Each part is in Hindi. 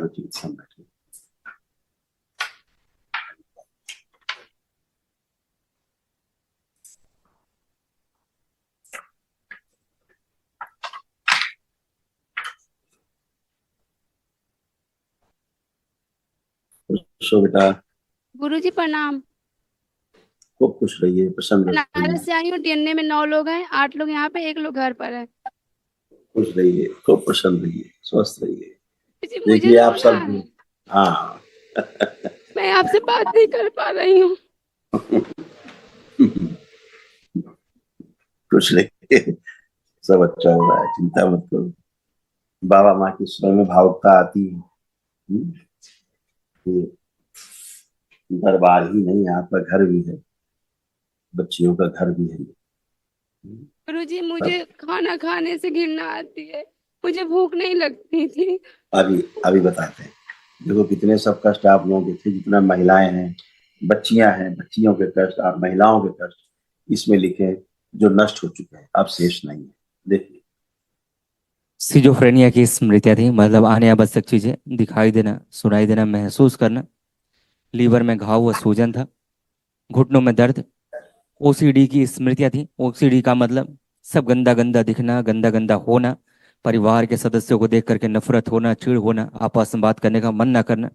बैठो, ठीक सब बैठो। खुश हो बेटा, गुरुजी प्रणाम। खूब खुश रहिए, प्रसन्न रहिए, बनारस से आई हूँ, टीएनए में 9 लोग हैं, 8 लोग यहाँ पे, 1 लोग घर पर है। खुश रहिए, खूब प्रसन्न रहिए, स्वस्थ रहिए। जी मुझे देखिए आप रोना सब, है, हाँ। मैं आपसे बात नहीं कर पा रही हूँ। खुश रहिए, सब अच्छा हो रहा है, चिंता मत करो। बाबा माँ की स्वर में भावुकता आती है। ये दरबार ही नहीं, आपका घर भी है, बच्चियों का घर भी है। गुरुजी मुझे सब खाना खाने से घृणा आती है, मुझे भूख नहीं लगती थी। अभी अभी बताते हैं। देखो कितने सब कष्ट आप लोगों के थे, जितना महिलाएं हैं, बच्चियां हैं, बच्चियों के कष्ट और महिलाओं के कष्ट इसमें लिखे, जो नष्ट हो चुके हैं, अब शेष नहीं है। देखिए सिजोफ्रेनिया की स्मृतियाँ थी, मतलब आने आवश्यक चीजें दिखाई देना, सुनाई देना, महसूस करना। लीवर में घाव व सूजन था, घुटनों में दर्द। ओसीडी की स्मृतियाँ थी। ओसीडी का मतलब सब गंदा गंदा दिखना, गंदा गंदा होना, परिवार के सदस्यों को देख करके नफरत होना, चिढ़ होना, आपस में बात करने का मन ना करना,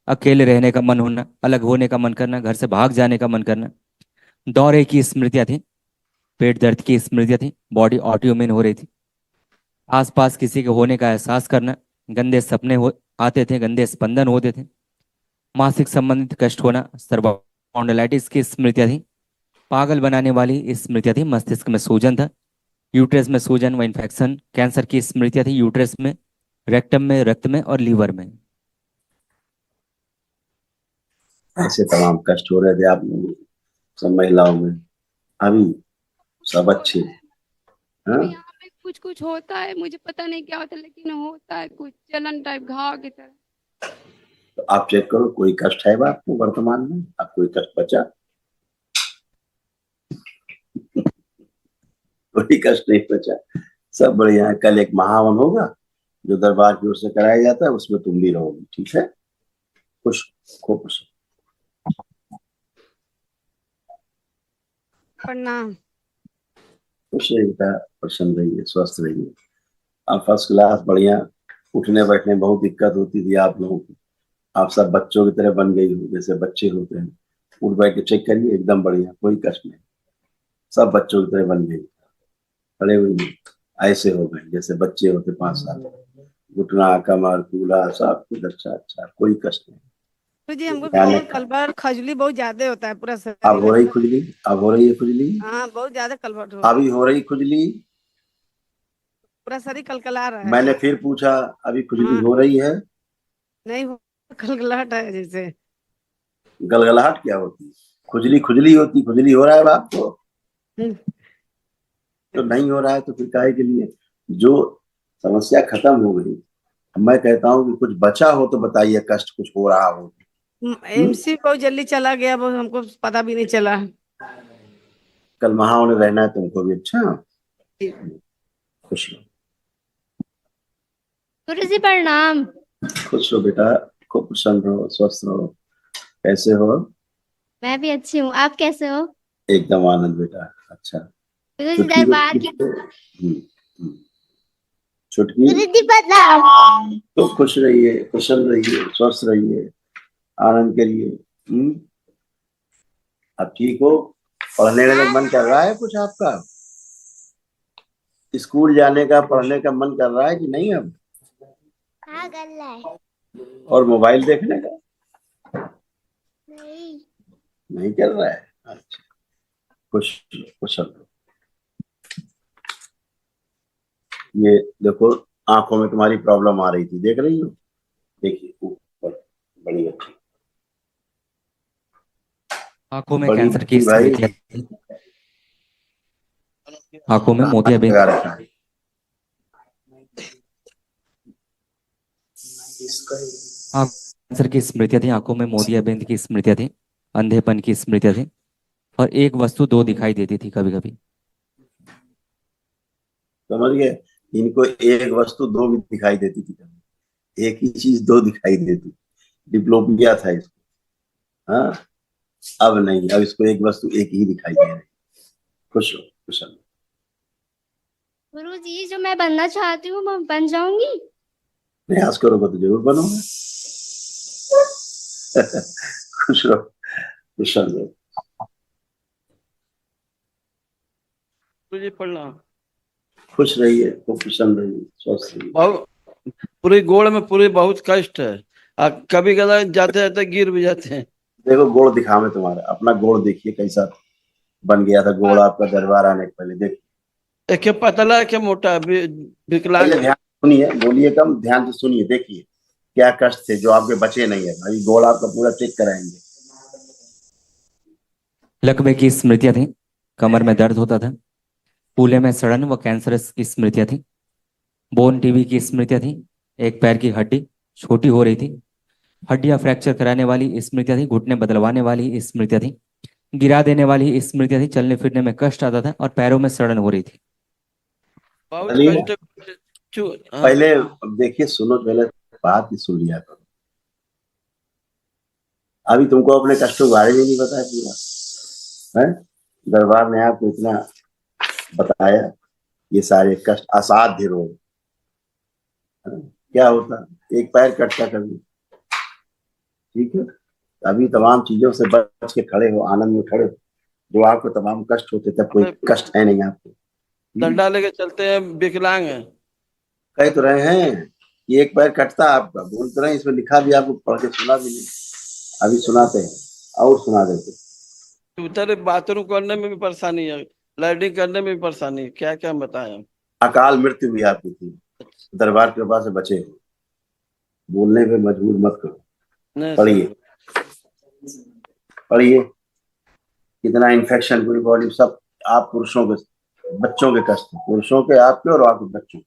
अकेले रहने का मन होना, अलग होने का मन करना, घर से भाग जाने का मन करना। दौरे की स्मृतियाँ थी, पेट दर्द की स्मृतियाँ थी, बॉडी ऑटोइम्यून हो रही थी, आसपास किसी के होने का एहसास करना, गंदे सपने हो आते थे, गंदे स्पंदन होते थे, मासिक संबंधित कष्ट होना, सर्वाइकल की स्मृतियाँ थी, पागल बनाने वाली स्मृतियाँ थी, मस्तिष्क में सूजन था, यूट्रस में सूजन व इन्फेक्शन, कैंसर की स्मृतियाँ थी, यूट्रस में, रेक्टम में, रक्त में और लीवर में। ऐसे तमाम कष्ट हो रहे थे आप लोगों को, सब महिलाओं में। अभी सब अच्छे हैं, अब हाँ? यहाँ पे कुछ कुछ होता है, मुझे पता नहीं क्या होता है, लेकिन होता है कुछ जलन टाइप, घाव की तरह। तो आप चेक करो, कोई कष्ट है आपको वर्तमान में? आप कोई कष्ट बचा? कोई कष्ट नहीं बचा, सब बढ़िया है। कल एक महावन होगा जो दरबार की ओर से कराया जाता है, उसमें तुम भी रहोगी, ठीक है? खुश, खूब खुश। प्रणाम। खुश रहिए बेटा, प्रसन्न रहिए, स्वस्थ रहिए। आप फर्स्ट क्लास, बढ़िया। उठने बैठने में बहुत दिक्कत होती थी आप लोगों को, आप सब बच्चों की तरह बन गई हो, जैसे बच्चे होते हैं। उठ बैठ के चेक करिए, एकदम बढ़िया, कोई कष्ट नहीं, सब बच्चों की तरह बन गई, खड़े हुए नहीं, ऐसे हो गए जैसे बच्चे होते 5 साल। घुटना, कमर, कूल्हा सब कुछ अच्छा अच्छा, कोई कष्ट नहीं। तो जी हमको ध्यान कहते हैं रखा। कलबर खजली बहुत ज्यादा होता है पूरा अब शरीर हो में। रही खुजली, अब हो रही है खुजली, हाँ बहुत ज्यादा कलबट हो, अभी हो रही खुजली। पूरा शरीर कलकला रहा है। मैंने फिर पूछा, अभी खुजली हाँ हो रही है? नहीं हो, कलकलाहट है जैसे। गलगलाहट क्या होती है? खुजली खुजली होती, खुजली हो रहा है आपको? हम्म, तो नहीं हो रहा है तो फिर काहे के लिए? जो समस्या खत्म हो गई, मैं कहता हूँ कि कुछ बचा हो तो बताइए, कष्ट कुछ हो रहा हो। हम्म? एमसी बहुत जल्दी चला गया, वो हमको पता भी नहीं चला। कल वहां उन्हें रहना है तुमको भी, अच्छा? खुश गुरुजी प्रणाम। रहो, खुश रहो बेटा, खूब प्रसन्न रहो, स्वस्थ रहो। कैसे हो? मैं भी अच्छी हूँ, आप कैसे हो? एकदम आनंद बेटा, अच्छा। गुरुजी छुटकी को दरबार की। हम्म। छुटकी, गुरुजी प्रणाम। तो खुश रहिए, प्रसन्न रहिए, स्वस्थ रहिए, आनंद करिए। अब ठीक हो? पढ़ने का मन कर रहा है कुछ आपका? स्कूल जाने का, पढ़ने का मन कर रहा है कि नहीं अब? हाँ कर रहा है। और मोबाइल देखने का नहीं। नहीं कर रहा है? अच्छा, खुश खुश रहो। ये देखो, आंखों में तुम्हारी प्रॉब्लम आ रही थी, देख रही हो? देखिए ऊपर, बड़ी अच्छी, आंखों में बड़ी कैंसर की अच्छी भाई। स्मृतियाँ थी, आंखों में कहाँ मोतियाबिंद, लगा रखा है? हाँ कैंसर की स्मृतियाँ थी, आंखों में मोतियाबिंद की स्मृतियाँ थी, अंधेपन की स्मृतियाँ थी, और एक वस्तु दो दिखाई देती थी कभी कभी। समझ गए? इनको एक वस्तु दो भी दिखाई देती थी। एक ही चीज दो दिखाई देती। डिप्लोपिया था इसको। हाँ, अब नहीं, अब इसको एक वस्तु एक ही दिखाई दे रही। खुश हो, खुश हो। गुरुजी, जो मैं बनना चाहती हूँ मैं बन जाऊंगी? प्रयास करोगे तो जरूर बनोगे। खुश रहो, खुश रहो। जी प्रणाम। खुश रहिए, खूब प्रसन्न रहिए, स्वस्थ रहिए। बहुत पूरी गोड़ में पूरी बहुत कष्ट है। कभी कभी जाते जाते गिर भी जाते हैं। देखो गोड़ दिखावे तुम्हारा, अपना गोड़ देखिए कैसा बन गया था गोड़ आपका दरबार आने के पहले। देखिए, एक के पतला है, के मोटा है, विकलांग पहले है। ध्यान से सुनिए, बोलिए कम, ध्यान से सुनिए, देखिए क्या कष्ट थे जो आपके बचे नहीं है। भाई गोड़ आपका पूरा चेक कराएंगे। लकवे की स्मृतियां थी, कमर में दर्द होता था, फूले में सड़न व कैंसरस की स्मृतियां थी, बोन टीबी की स्मृतियां थी, एक पैर की हड्डी छोटी हो रही थी, हड्डियां फ्रैक्चर कराने वाली स्मृतियां थी, घुटने बदलवाने वाली स्मृतियां थी, गिरा देने वाली स्मृतियां थी, चलने फिरने में कष्ट आता था और पैरों में सड़न हो रही थी। बहुत चलिए कष्ट है। हाँ। पहले देखिए, सुनो, पहले बात ही सुन लिया करो। अभी तुमको अपने कष्टों के बारे में नहीं बताया पूरा है। दरबार ने आपको इतना बताया, ये सारे कष्ट, असाध्य रोग। क्या होता, एक पैर कटता कभी, ठीक है। अभी तमाम चीजों से बच के खड़े हो, आनंद में खड़े हो। जो आपको तमाम कष्ट होते तब कोई कष्ट है नहीं आपको। डंडा लेके चलते हैं, विकलांग है। कह तो रहे हैं कि एक पैर कटता आपका, बोल तो रहे हैं, इसमें लिखा भी, आपको पढ़ के सुना भी नहीं। अभी सुनाते हैं और सुना देते। उधर बाथरूम करने में भी परेशानी है, लैट्रिन करने में भी परेशानी है, क्या क्या बताएं। अकाल मृत्यु भी आपकी थी, दरबार के पास से बचे हो। बोलने पे मजबूर मत करो। नहीं पढ़िए, सर। पढ़िए, कितना इन्फेक्शन पूरी बॉडी सब। आप पुरुषों के, बच्चों के कष्ट, पुरुषों के, आपके और आपके बच्चों।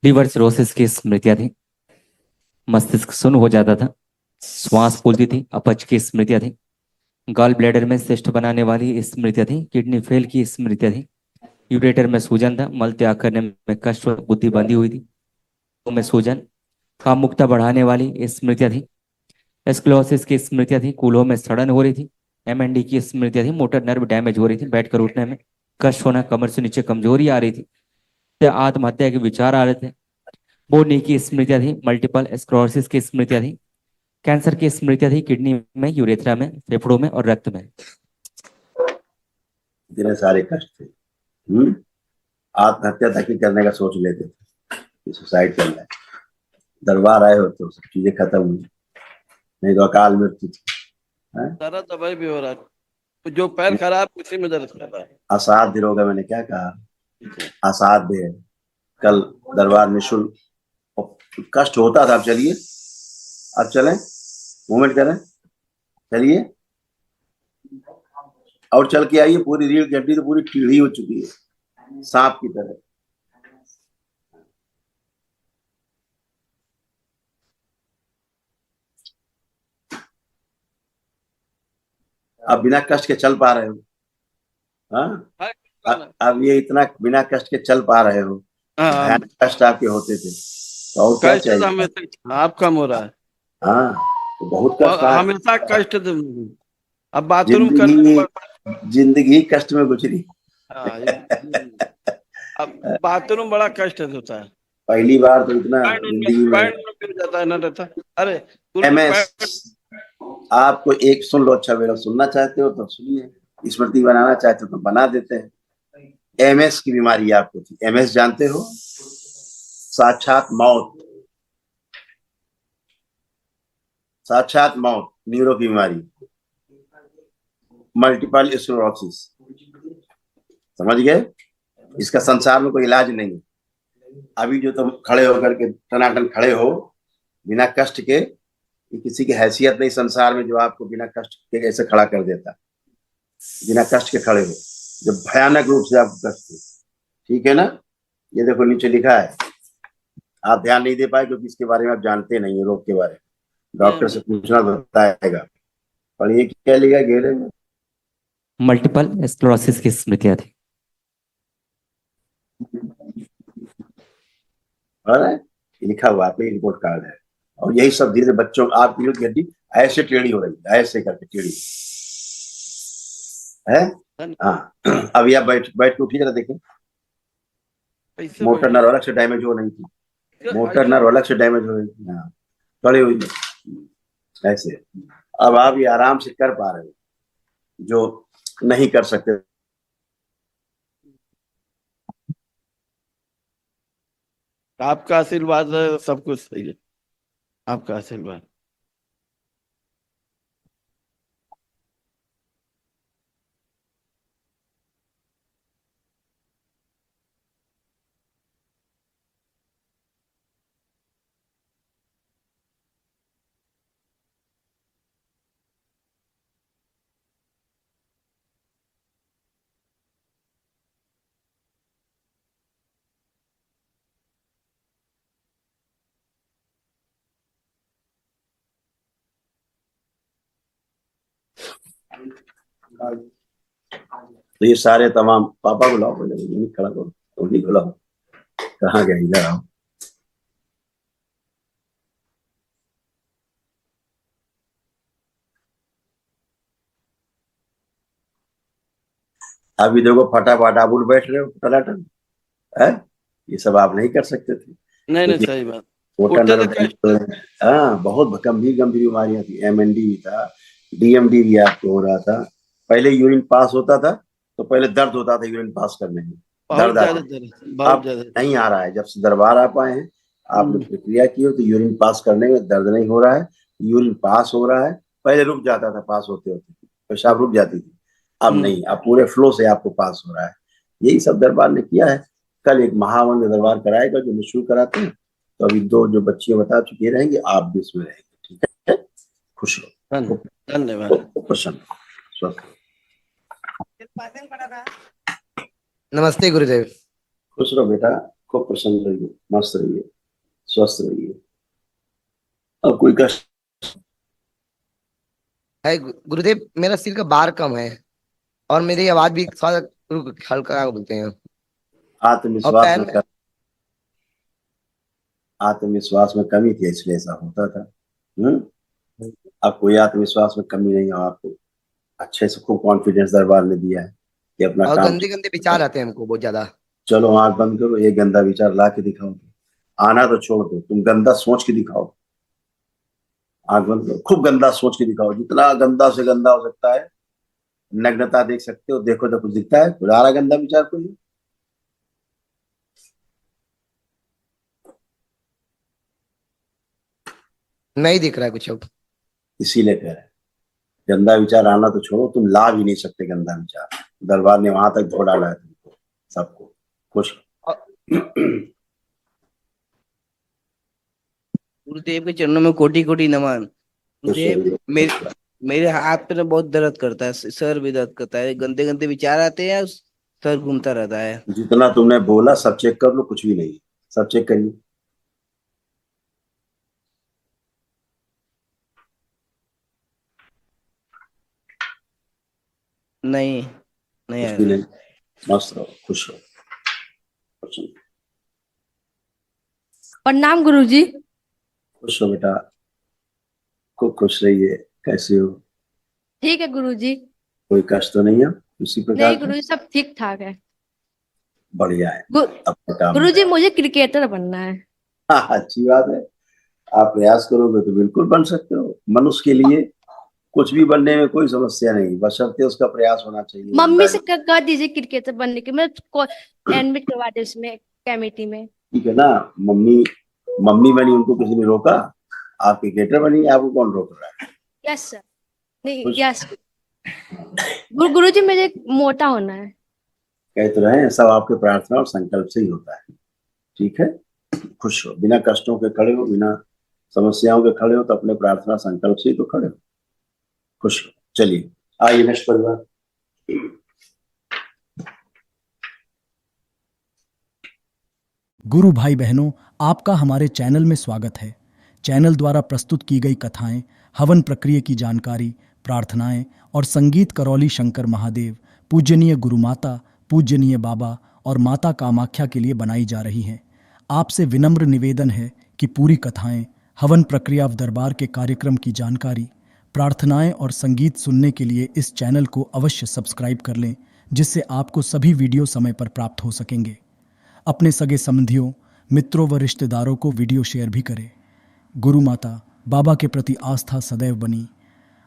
लिवर सिरोसिस की स्मृतियां थी, मस्तिष्क सुन्न हो जाता था, श्वास फूलती थी, अपच की स्मृतियां थी, गॉल ब्लैडर में सिस्ट बनाने वाली स्मृतियां थी, किडनी फेल की स्मृतियां थी, यूरेटर में सूजन था, मल त्याग करने में कष्ट और बुद्धि बंधी हुई थी, में सूजन, कामुकता बढ़ाने वाली स्मृतियां थी, एस्क्लोसिस की स्मृतियां थी, कूल्हों में सड़न हो रही थी, एमएनडी की स्मृतियां थी, मोटर नर्व डैमेज हो रही थी, बैठकर उठने में कष्ट होना, कमर से नीचे कमजोरी आ रही थी, आत्महत्या के विचार आ रहे थे, बोनी की स्मृतियां थी, मल्टीपल स्क्लेरोसिस की स्मृतियां थी, कैंसर की स्मृतियां थी, किडनी में, यूरेथ्रा में, फेफड़ों में और रक्त में। इतने सारे कष्ट थे। आत्महत्या तक ही करने का सोच लेते थे, सुसाइड करना है। दरबार आए हो तो सब चीजें खत्म हुई, नहीं तो अकाल मृत्यु थी। दर्द दवाई भी हो रहा है, जो पैर खराब उसी में दर्द कर रहा है। असाध्य रोग है, मैंने क्या कहा, असाध्य है। कल दरबार निःशुल्क, कष्ट होता था। अब चलिए, अब चलें, मूवमेंट करें, चलिए और चल के आइए। पूरी रीढ़ की हड्डी तो पूरी टीढ़ी हो चुकी है, सांप की तरह। अब बिना कष्ट के चल पा रहे हो? हाँ, अब ये इतना बिना कष्ट के चल पा रहे हो। भयानक कष्ट आपके होते थे, तो और क्या चाहिए? आप कम हो रहा है। हाँ, तो बहुत कष्ट आया। हमेशा कष्ट। अब बाथरूम करने जिंदगी कष्ट में गुजरी। अब बाथरूम बड़ा कष्ट होता है। पहली बार तो इतना जिंदगी में जाता है ना, रहता। अरे MS, आपको एक सुन लो, अच्छा बेटा, सुनना चाहते हो तो सुनिए, स्मृति बनाना चाहते हो तो बना देते हैं। MS की बीमारी आपको थी। MS जानते हो? साक्षात मौत, साक्षात मौत, न्यूरो की बीमारी, मल्टीपल स्क्लेरोसिस। समझ गए? इसका संसार में कोई इलाज नहीं है। अभी जो तुम खड़े होकर के टनाटन खड़े हो बिना कष्ट के, किसी की हैसियत नहीं संसार में जो आपको बिना कष्ट के ऐसे खड़ा कर देता। बिना कष्ट के खड़े हो, जब भयानक रूप से आपको कष्ट हो, ठीक है ना? ये देखो नीचे लिखा है, आप ध्यान नहीं दे पाए क्योंकि इसके बारे में आप जानते नहीं है, रोग के बारे में। डॉक्टर से पूछना बताएगा। पर ये क्या लिखा घेरे में? मल्टीपल स्क्लेरोसिस की स्मृतियां थी। पढ़ रहे हैं, ये लिखा हुआ आपके रिपोर्ट कार्ड है। और यही सब धीरे बच्चों आपकी लोग की हड्डी ऐसे टेढ़ी हो रही है, ऐसे करके टेढ़ी है। हाँ अभी आप बैठ बैठ के उठी जरा देखें, ऐसे मोटर बैठ- नर्व अलग से डैमेज हो रही थी, मोटर नर्व अलग से डैमेज हो रही थी। हाँ खड़े हुई ऐसे। अब आप ये आराम से कर पा रहे हो जो नहीं कर सकते। आपका आशीर्वाद है, सब कुछ सही है, आपका आशीर्वाद। तो ये सारे तमाम पापा बुलाओ, बोले नहीं खड़ा करो, तो नहीं बुलाओ, कहाँ गए, इधर आओ। अभी देखो फटाफट आप उठ बैठ रहे हो टनाटन है, ये सब आप नहीं कर सकते थे। नहीं नहीं, क्योंकि सही बात। मोटा उठते नर्व तो डैमेज, हाँ बहुत गंभीर गंभीर बीमारियां थी, एमएनडी भी था, डीएमडी भी आपको हो रहा था। पहले यूरिन पास होता था तो पहले दर्द होता था यूरिन पास करने में, बहुत दर्द आता ज्यादा था। दर्द, बहुत अब ज्यादा। नहीं आ रहा है, जब से दरबार आप आए हैं, आपने प्रक्रिया की हो तो यूरिन पास करने में दर्द नहीं हो रहा है, यूरिन पास हो रहा है। पहले रुक जाता था पास होते होते, पेशाब रुक जाती थी, अब नहीं, अब पूरे फ्लो से आपको पास हो रहा है। यही सब दरबार ने किया है। कल एक महामंत्र दरबार कराएगा जो निःशुल्क कराते हैं, तो अभी दो जो बच्चियां बता चुकी रहेंगी, आप भी इसमें रहेंगे, ठीक है। खुश रहो, धन्यवाद। खूब प्रसन्न, स्वस्थ रहो। नमस्ते गुरुदेव। खुश रहो बेटा, खूब प्रसन्न रहिए, मस्त रहिए, स्वस्थ रहिए, अब कोई कष्ट। है गुरुदेव, मेरा सिर का बार कम है और मेरी आवाज भी थोड़ा हल्का बोलते हैं, और आत्मविश्वास पैर में में आत्मविश्वास में कमी थी, इसलिए ऐसा होता था। अब कोई आत्मविश्वास में कमी नहीं है आपको, अच्छे से खूब कॉन्फिडेंस दरबार ने दिया है कि अपना और काम। गंदे गंदे विचार आते हैं हमको बहुत ज्यादा। चलो आंख बंद करो, एक गंदा विचार ला के दिखाओ, आना तो छोड़ दो, तुम गंदा सोच के दिखाओ। आंख बंद करो, खूब गंदा सोच के दिखाओ, जितना गंदा से गंदा हो सकता है। नग्नता देख सकते हो, देखो तो कुछ दिखता है, आ रहा गंदा विचार कोई? नहीं दिख रहा है कुछ अब। इसीलिए कह रहे, गंदा विचार आना तो छोड़ो, तुम ला भी नहीं सकते गंदा विचार, दरबार ने वहां तक धो डाला है तुमको, सबको। खुश गुरुदेव के चरणों में कोटि कोटि नमन। गुरुदेव, मेरे हाथ पे ना बहुत दर्द करता है, सर भी दर्द करता है, गंदे गंदे विचार आते हैं, सर घूमता रहता है। जितना तुमने बोला सब चेक कर लो, कुछ भी नहीं, सब चेक करिए। नहीं, नहीं कुछ आ भी रहा। नहीं, मस्त रहो, खुश रहो, प्रसन्न। प्रणाम गुरुजी। खुश हो बेटा, खूब खुश रहिए। कैसे हो? ठीक है गुरुजी। कोई कष्ट तो नहीं है किसी प्रकार नहीं का? गुरुजी, सब ठीक ठाक है। बढ़िया है, अपना काम गुरुजी मुझे क्रिकेटर बनना है। हाँ, अच्छी बात है। आप प्रयास करोगे तो बिल्कुल बन सकते हो। मनुष्य के लिए कुछ भी बनने में कोई समस्या नहीं, बशर्ते उसका प्रयास होना चाहिए। मम्मी से कर दीजिए क्रिकेटर बनने की, मैं एडमिट करवा दे उसमें कमेटी में। ठीक है ना, मम्मी मम्मी बनी, उनको किसी ने रोका? आप क्रिकेटर बनी, आपको कौन रोक रहा है? Yes sir. नहीं यस गुरुजी, मुझे मोटा होना है। कहते रहे, सब आपके प्रार्थना और संकल्प से ही होता है। ठीक है, खुश हो, बिना कष्टों के खड़े हो, बिना समस्याओं के खड़े हो, तो अपने प्रार्थना संकल्प से ही तो खड़े हो। खुश हो। चलिए आइए नेक्स्ट परिवार। गुरु भाई बहनों, आपका हमारे चैनल में स्वागत है। चैनल द्वारा प्रस्तुत की गई कथाएं, हवन प्रक्रिया की जानकारी, प्रार्थनाएं और संगीत करौली शंकर महादेव, पूजनीय गुरु माता, पूजनीय बाबा और माता कामाख्या के लिए बनाई जा रही हैं। आपसे विनम्र निवेदन है कि पूरी कथाएं, हवन प्रक्रिया व दरबार के कार्यक्रम की जानकारी, प्रार्थनाएं और संगीत सुनने के लिए इस चैनल को अवश्य सब्सक्राइब कर लें, जिससे आपको सभी वीडियो समय पर प्राप्त हो सकेंगे। अपने सगे संबंधियों, मित्रों व रिश्तेदारों को वीडियो शेयर भी करें। गुरु माता बाबा के प्रति आस्था सदैव बनी।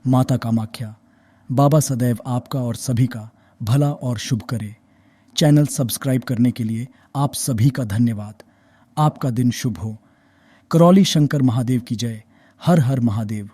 माता कामाख्या बाबा सदैव आपका और सभी का भला और शुभ करे। चैनल सब्सक्राइब करने के लिए आप सभी का धन्यवाद। आपका दिन शुभ हो। करौली शंकर महादेव की जय। हर हर महादेव।